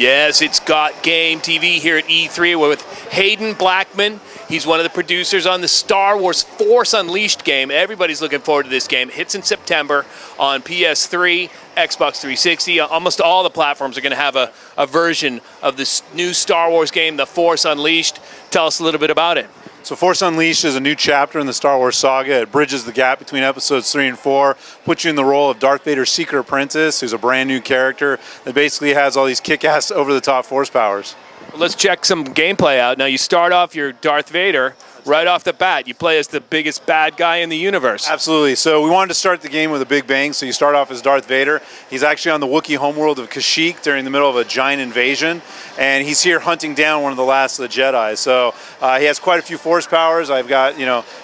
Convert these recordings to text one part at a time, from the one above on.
Yes, it's Got Game TV here at E3. We're with Hayden Blackman. He's one of the producers on the Star Wars Force Unleashed game. Everybody's looking forward to this game. It hits in September on PS3, Xbox 360. Almost all the platforms are going to have a version of this new Star Wars game, The Force Unleashed. Tell us a little bit about it. So Force Unleashed is a new chapter in the Star Wars saga. It bridges the gap between episodes 3 and 4, puts you in the role of Darth Vader's secret apprentice, who's a brand new character that basically has all these kick-ass over-the-top force powers. Well, let's check some gameplay out. Now you start off your Darth Vader right off the bat. You play as the biggest bad guy in the universe. Absolutely. So we wanted to start the game with a big bang, so you start off as Darth Vader. He's actually on the Wookiee homeworld of Kashyyyk during the middle of a giant invasion, and he's here hunting down one of the last of the Jedi. So he has quite a few force powers. I've got,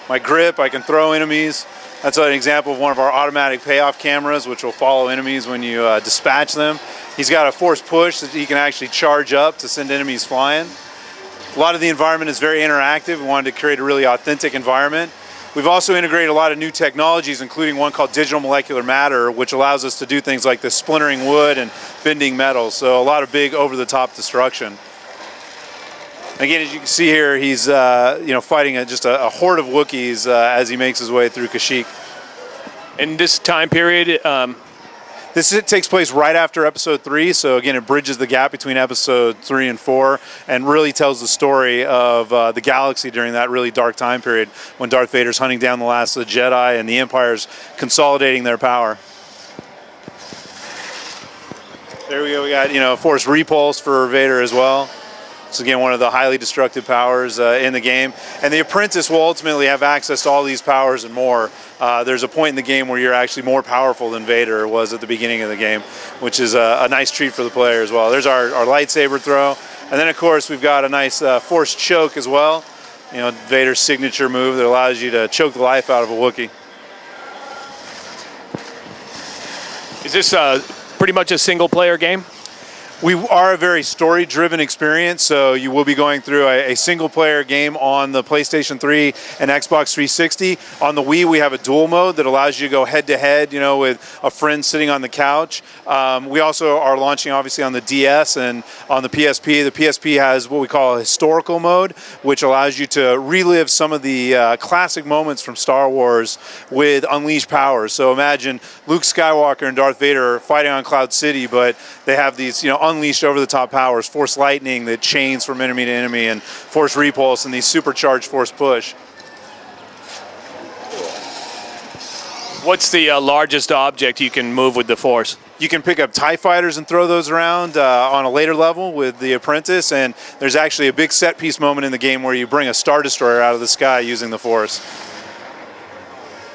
my grip. I can throw enemies. That's an example of one of our automatic payoff cameras, which will follow enemies when you dispatch them. He's got a force push that he can actually charge up to send enemies flying. A lot of the environment is very interactive. We wanted to create a really authentic environment. We've also integrated a lot of new technologies, including one called digital molecular matter, which allows us to do things like the splintering wood and bending metals. So a lot of big over-the-top destruction. Again, as you can see here, he's fighting just a horde of Wookiees as he makes his way through Kashyyyk. In this time period, this takes place right after Episode 3, so again, it bridges the gap between Episode 3 and 4, and really tells the story of the galaxy during that really dark time period when Darth Vader's hunting down the last of the Jedi and the Empire's consolidating their power. There we go. We got Force Repulse for Vader as well. So again, one of the highly destructive powers in the game. And the apprentice will ultimately have access to all these powers and more. There's a point in the game where you're actually more powerful than Vader was at the beginning of the game, which is a nice treat for the player as well. There's our lightsaber throw. And then, of course, we've got a nice force choke as well. Vader's signature move that allows you to choke the life out of a Wookiee. Is this pretty much a single-player game? We are a very story-driven experience, so you will be going through a single-player game on the PlayStation 3 and Xbox 360. On the Wii, we have a dual mode that allows you to go head-to-head, with a friend sitting on the couch. We also are launching, obviously, on the DS and on the PSP. The PSP has what we call a historical mode, which allows you to relive some of the classic moments from Star Wars with unleashed powers. So imagine Luke Skywalker and Darth Vader fighting on Cloud City, but they have these, unleashed over-the-top powers, Force Lightning that chains from enemy to enemy, and Force Repulse, and these supercharged Force Push. What's the largest object you can move with the Force? You can pick up TIE fighters and throw those around on a later level with the apprentice, and there's actually a big set-piece moment in the game where you bring a Star Destroyer out of the sky using the Force.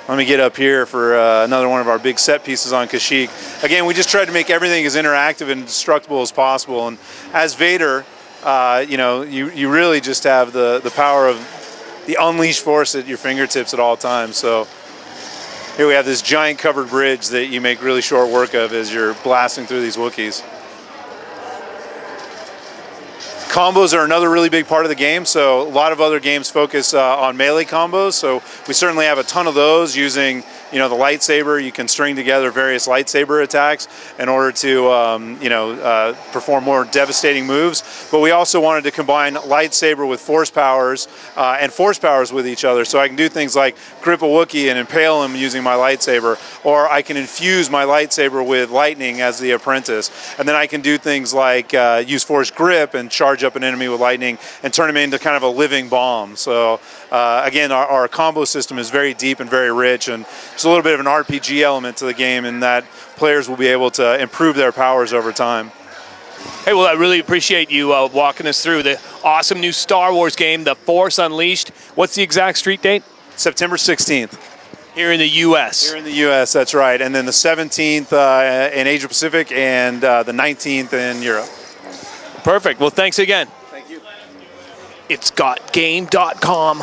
Let me get up here for another one of our big set pieces on Kashyyyk. Again, we just tried to make everything as interactive and destructible as possible. And as Vader, you really just have the power of the unleashed force at your fingertips at all times. So here we have this giant covered bridge that you make really short work of as you're blasting through these Wookiees. Combos are another really big part of the game, so a lot of other games focus on melee combos, so we certainly have a ton of those using the lightsaber. You can string together various lightsaber attacks in order to perform more devastating moves, but we also wanted to combine lightsaber with force powers and force powers with each other, so I can do things like grip a Wookiee and impale him using my lightsaber, or I can infuse my lightsaber with lightning as the apprentice, and then I can do things like use force grip and charge up an enemy with lightning and turn him into kind of a living bomb. So again, our combo system is very deep and very rich, and there's a little bit of an RPG element to the game in that players will be able to improve their powers over time. Hey, well, I really appreciate you walking us through the awesome new Star Wars game, The Force Unleashed. What's the exact street date? September 16th. Here in the U.S. Here in the U.S., that's right. And then the 17th in Asia Pacific, and the 19th in Europe. Perfect. Well, thanks again. Thank you. It's GotGame.com.